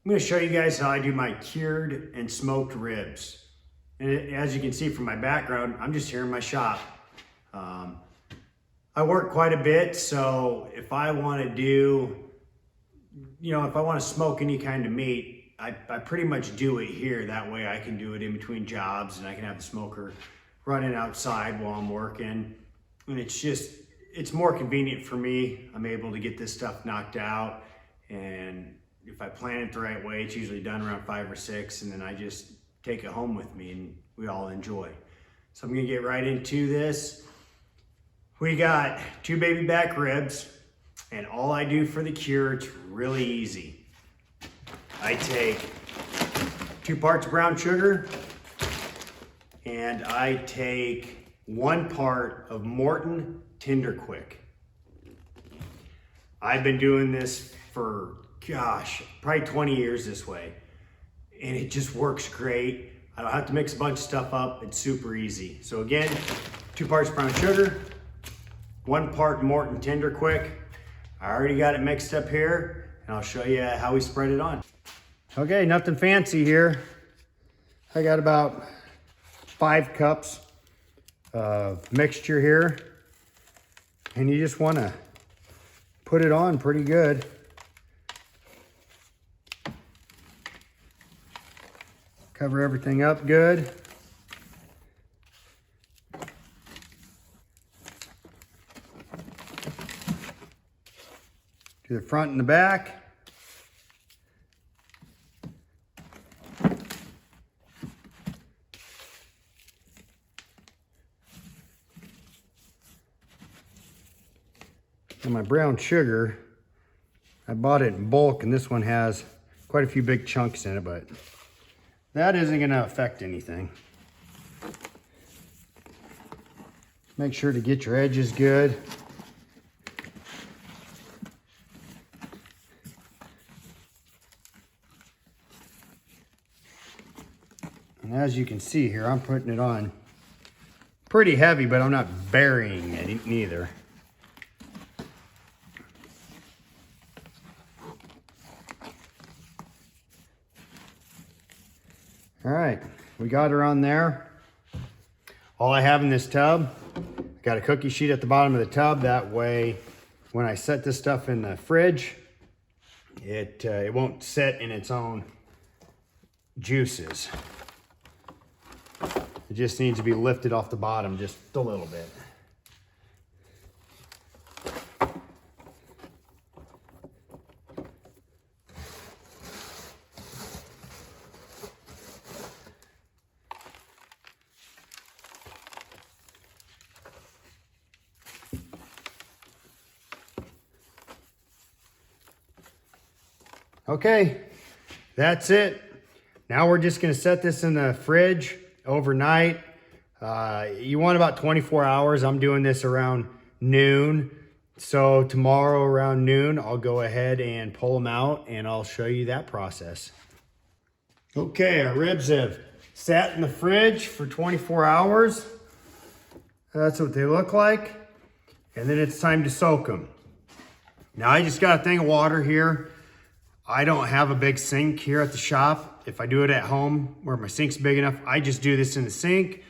I'm going to show you guys how I do my cured and smoked ribs. And as you can see from my background, I'm just here in my shop. I work quite a bit, so if I want to do, if I want to smoke any kind of meat, I pretty much do it here. That way I can do it in between jobs and I can have the smoker running outside while I'm working. And it's more convenient for me. I'm able to get this stuff knocked out, and if I plan it the right way, it's usually done around 5 or 6, and then I just take it home with me and we all enjoy. So I'm gonna get right into this. We got 2 baby back ribs, and all I do for the cure, it's really easy. I take 2 parts brown sugar, and I take 1 part of Morton Tender Quick. I've been doing this for, probably 20 years this way, and it just works great. I don't have to mix a bunch of stuff up. It's super easy. So again, 2 parts brown sugar, 1 part Morton Tender Quick. I already got it mixed up here, and I'll show you how we spread it on. Okay, nothing fancy here. I got about 5 cups of mixture here, and you just want to put it on pretty good. Cover everything up good. To the front and the back. And my brown sugar, I bought it in bulk, and this one has quite a few big chunks in it, but that isn't going to affect anything. Make sure to get your edges good. And as you can see here, I'm putting it on pretty heavy, but I'm not burying it neither. All right, we got her on there. All I have in this tub, I got a cookie sheet at the bottom of the tub. That way, when I set this stuff in the fridge, it won't set in its own juices. It just needs to be lifted off the bottom just a little bit. Okay, that's it. Now we're just gonna set this in the fridge overnight. You want about 24 hours. I'm doing this around noon. So tomorrow around noon, I'll go ahead and pull them out and I'll show you that process. Okay, our ribs have sat in the fridge for 24 hours. That's what they look like. And then it's time to soak them. Now I just got a thing of water here. I don't have a big sink here at the shop. If I do it at home where my sink's big enough, I just do this in the sink.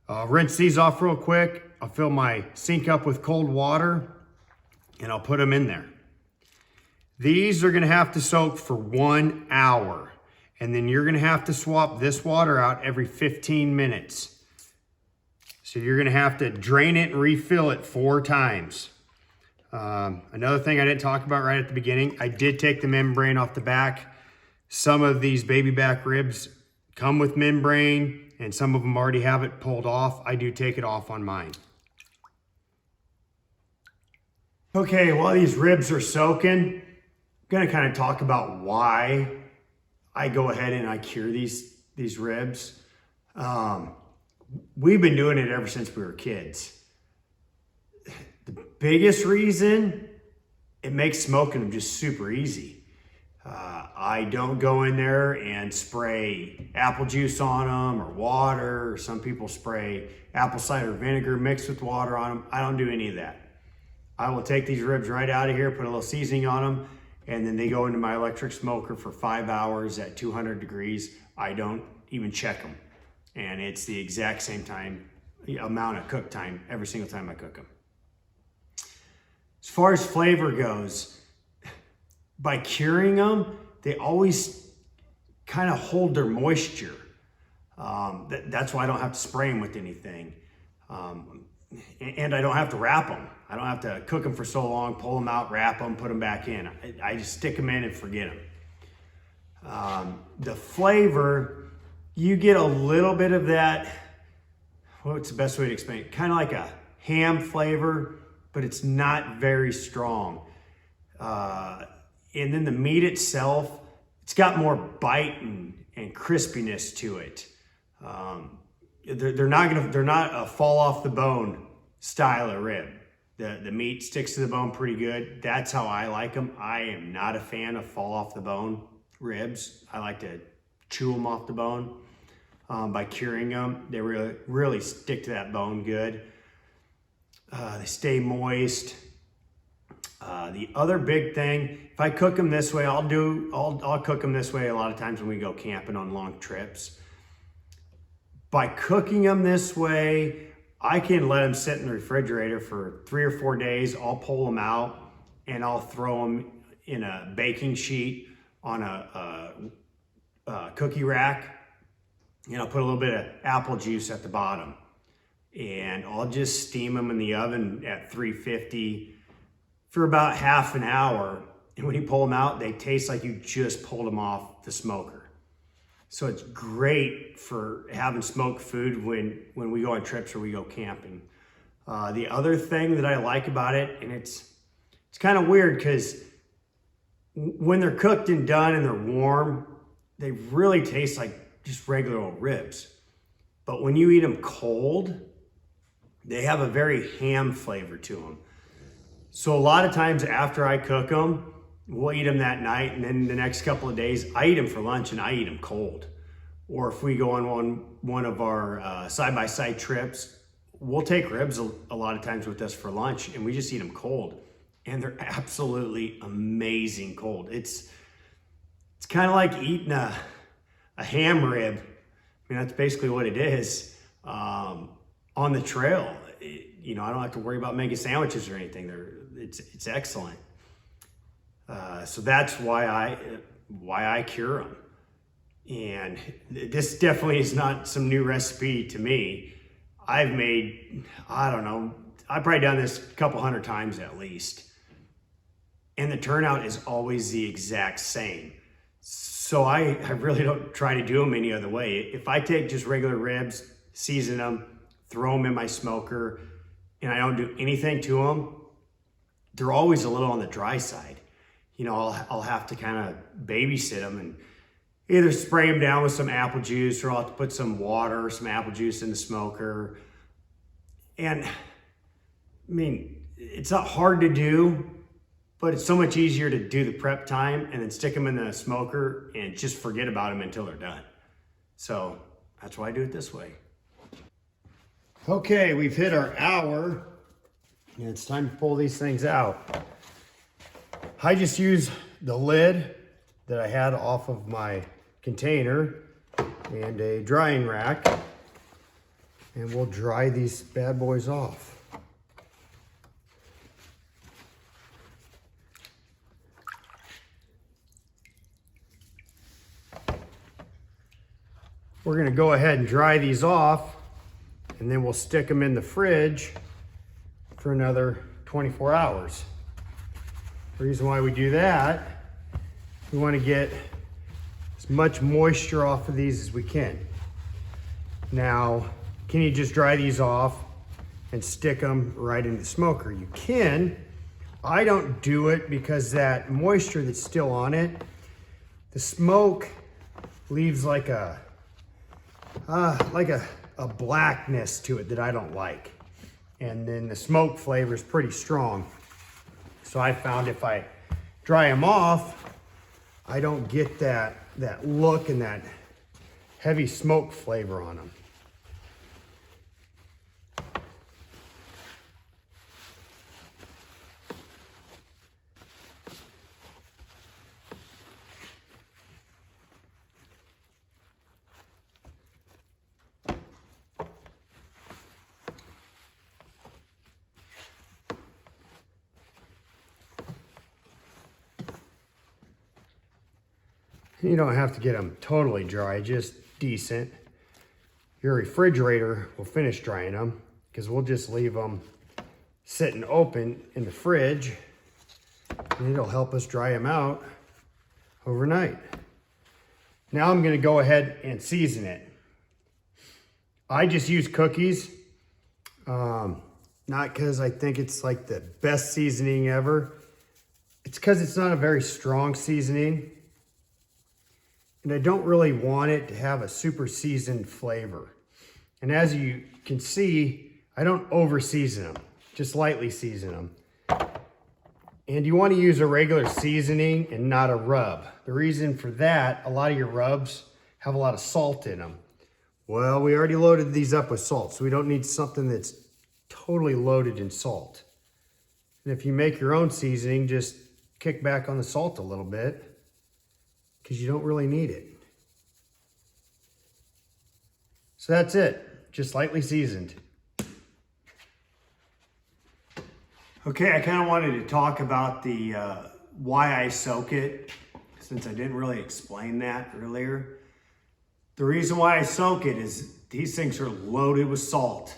Rinse these off real quick. I'll fill my sink up with cold water and I'll put them in there. These are gonna have to soak for 1 hour. And then you're gonna have to swap this water out every 15 minutes. So you're gonna have to drain it and refill it 4 times. Another thing I didn't talk about right at the beginning, I did take the membrane off the back. Some of these baby back ribs come with membrane and some of them already have it pulled off. I do take it off on mine. Okay, while these ribs are soaking, I'm gonna kind of talk about why I go ahead and I cure these ribs. We've been doing it ever since we were kids. The biggest reason, it makes smoking them just super easy. I don't go in there and spray apple juice on them or water, or some people spray apple cider vinegar mixed with water on them. I don't do any of that. I will take these ribs right out of here, put a little seasoning on them, and then they go into my electric smoker for 5 hours at 200 degrees. I don't even check them. And it's the exact same amount of cook time every single time I cook them. As far as flavor goes, by curing them, they always kind of hold their moisture. That's why I don't have to spray them with anything. And I don't have to wrap them. I don't have to cook them for so long, pull them out, wrap them, put them back in. I just stick them in and forget them. The flavor, you get a little bit of that, what's the best way to explain it? Kind of like a ham flavor, but it's not very strong. And then the meat itself, it's got more bite and crispiness to it. They're not a fall off the bone style of rib. The meat sticks to the bone pretty good. That's how I like them. I am not a fan of fall off the bone ribs. I like to chew them off the bone. By curing them, they really stick to that bone good. They stay moist. The other big thing, if I cook them this way, I'll cook them this way a lot of times when we go camping on long trips. By cooking them this way, I can let them sit in the refrigerator for 3 or 4 days. I'll pull them out and I'll throw them in a baking sheet on a cookie rack. And I'll put a little bit of apple juice at the bottom. And I'll just steam them in the oven at 350 for about half an hour. And when you pull them out, they taste like you just pulled them off the smoker. So it's great for having smoked food when we go on trips or we go camping. The other thing that I like about it, and it's kind of weird because when they're cooked and done and they're warm, they really taste like just regular old ribs. But when you eat them cold, they have a very ham flavor to them. So a lot of times after I cook them, we'll eat them that night, and then the next couple of days, I eat them for lunch and I eat them cold. Or if we go on one of our side-by-side trips, we'll take ribs a lot of times with us for lunch, and we just eat them cold. And they're absolutely amazing cold. It's kind of like eating a ham rib. I mean, that's basically what it is on the trail. I don't have to worry about making sandwiches or anything. It's excellent. So that's why I cure them. And this definitely is not some new recipe to me. I've made, I've probably done this a couple hundred times at least. And the turnout is always the exact same. So I really don't try to do them any other way. If I take just regular ribs, season them, throw them in my smoker, and I don't do anything to them, they're always a little on the dry side. I'll have to kind of babysit them and either spray them down with some apple juice, or I'll have to put some water or some apple juice in the smoker. And I mean, it's not hard to do, but it's so much easier to do the prep time and then stick them in the smoker and just forget about them until they're done. So that's why I do it this way. Okay, we've hit our hour and it's time to pull these things out. I just use the lid that I had off of my container and a drying rack, and we'll dry these bad boys off. We're gonna go ahead and dry these off, and then we'll stick them in the fridge for another 24 hours. The reason why we do that, we want to get as much moisture off of these as we can. Now, can you just dry these off and stick them right in the smoker? You can. I don't do it because that moisture that's still on it, the smoke leaves like a blackness to it that I don't like. And then the smoke flavor is pretty strong. So I found if I dry them off, I don't get that look and that heavy smoke flavor on them. You don't have to get them totally dry, just decent. Your refrigerator will finish drying them because we'll just leave them sitting open in the fridge and it'll help us dry them out overnight. Now I'm gonna go ahead and season it. I just use cookies, not because I think it's like the best seasoning ever. It's because it's not a very strong seasoning. And I don't really want it to have a super seasoned flavor. And as you can see, I don't over season them, just lightly season them. And you want to use a regular seasoning and not a rub. The reason for that, a lot of your rubs have a lot of salt in them. Well, we already loaded these up with salt, so we don't need something that's totally loaded in salt. And if you make your own seasoning, just kick back on the salt a little bit because you don't really need it. So that's it, just lightly seasoned. Okay, I kind of wanted to talk about the why I soak it, since I didn't really explain that earlier. The reason why I soak it is these things are loaded with salt.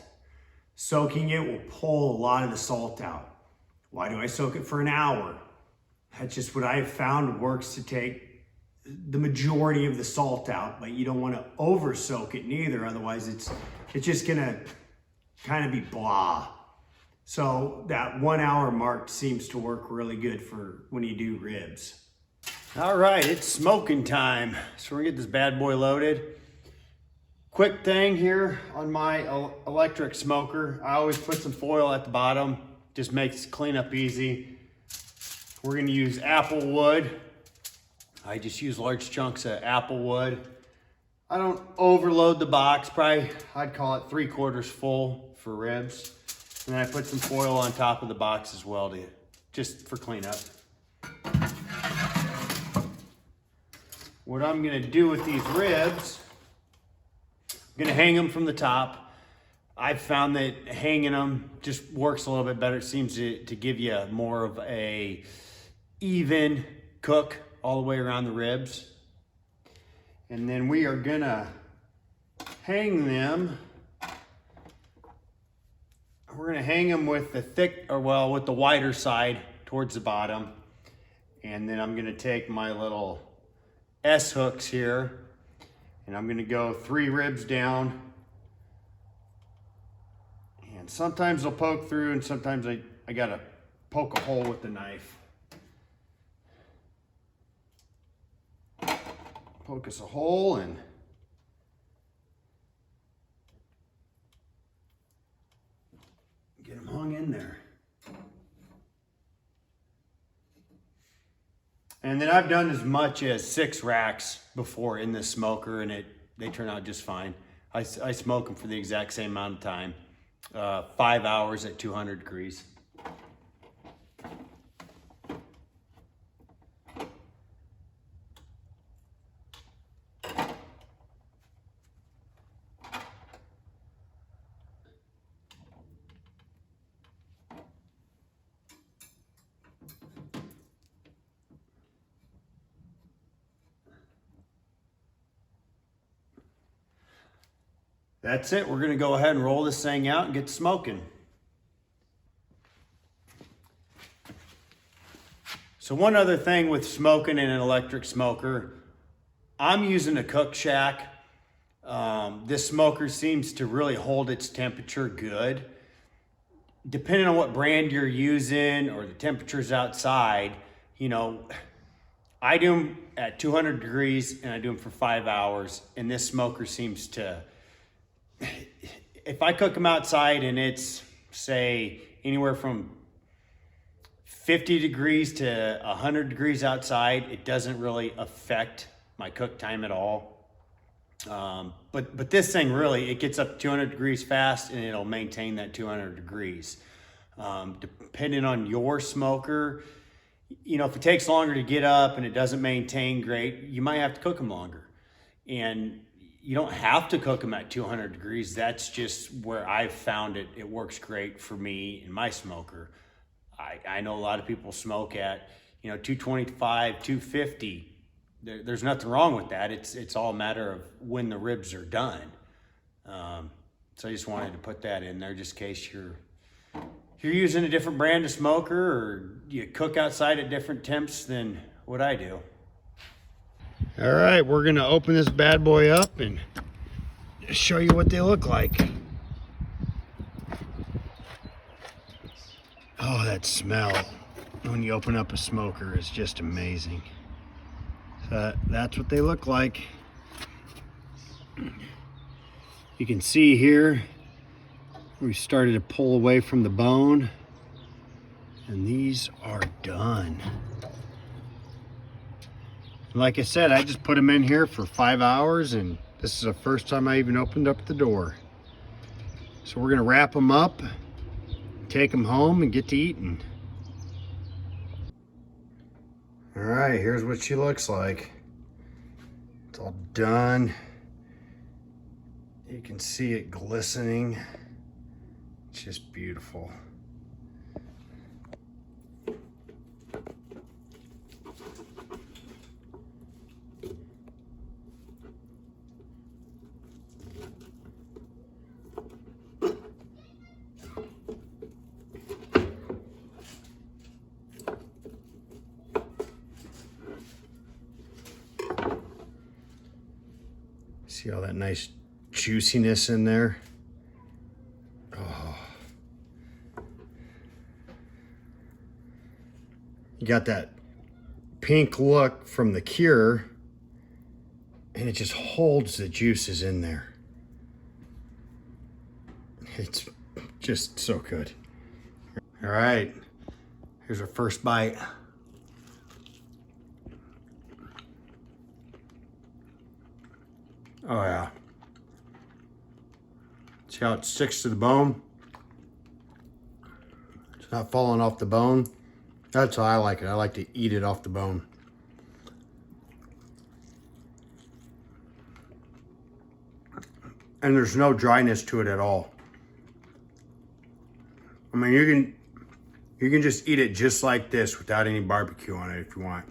Soaking it will pull a lot of the salt out. Why do I soak it for an hour? That's just what I've found works to take the majority of the salt out, but you don't want to over soak it neither, otherwise it's just gonna kind of be blah. So that 1 hour mark seems to work really good for when you do ribs. All right, it's smoking time. So we're gonna get this bad boy loaded. Quick thing here on my electric smoker, I always put some foil at the bottom, just makes cleanup easy. We're gonna use apple wood. I just use large chunks of apple wood. I don't overload the box, probably I'd call it 3/4 full for ribs. And then I put some foil on top of the box as well, just for cleanup. What I'm gonna do with these ribs, I'm gonna hang them from the top. I've found that hanging them just works a little bit better. It seems to give you more of a even cook all the way around the ribs. And then we are gonna hang them. We're gonna hang them with the with the wider side towards the bottom. And then I'm gonna take my little S hooks here and I'm gonna go 3 ribs down. And sometimes they'll poke through and sometimes I gotta poke a hole with the knife. Poke us a hole and get them hung in there. And then I've done as much as 6 racks before in this smoker and they turn out just fine. I smoke them for the exact same amount of time, 5 hours at 200 degrees. That's it. We're gonna go ahead and roll this thing out and get smoking. So one other thing with smoking in an electric smoker, I'm using a cookshack. This smoker seems to really hold its temperature good. Depending on what brand you're using or the temperatures outside, you know, I do them at 200 degrees and I do them for 5 hours. And this smoker seems to, if I cook them outside and it's, say, anywhere from 50 degrees to 100 degrees outside, it doesn't really affect my cook time at all. But this thing really, it gets up to 200 degrees fast and it'll maintain that 200 degrees. Depending on your smoker, you know, if it takes longer to get up and it doesn't maintain great, you might have to cook them longer. And you don't have to cook them at 200 degrees. That's just where I've found it. It works great for me in my smoker. I know a lot of people smoke at, you know, 225, 250. there's nothing wrong with that. It's all a matter of when the ribs are done. So I just wanted to put that in there just in case you're using a different brand of smoker or you cook outside at different temps than what I do. All right, we're gonna open this bad boy up and show you what they look like. Oh, that smell when you open up a smoker is just amazing. So that's what they look like. You can see here, we started to pull away from the bone, and these are done. Like I said, I just put them in here for 5 hours, and this is the first time I even opened up the door. So we're gonna wrap them up, take them home, and get to eating. All right, here's what she looks like. It's all done. You can see it glistening. It's just beautiful. See all that nice juiciness in there? Oh. You got that pink look from the cure, and it just holds the juices in there. It's just so good. All right, here's our first bite. Oh yeah. See how it sticks to the bone? It's not falling off the bone. That's how I like it. I like to eat it off the bone. And there's no dryness to it at all. I mean, you can just eat it just like this without any barbecue on it if you want.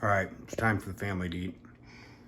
All right, it's time for the family to eat.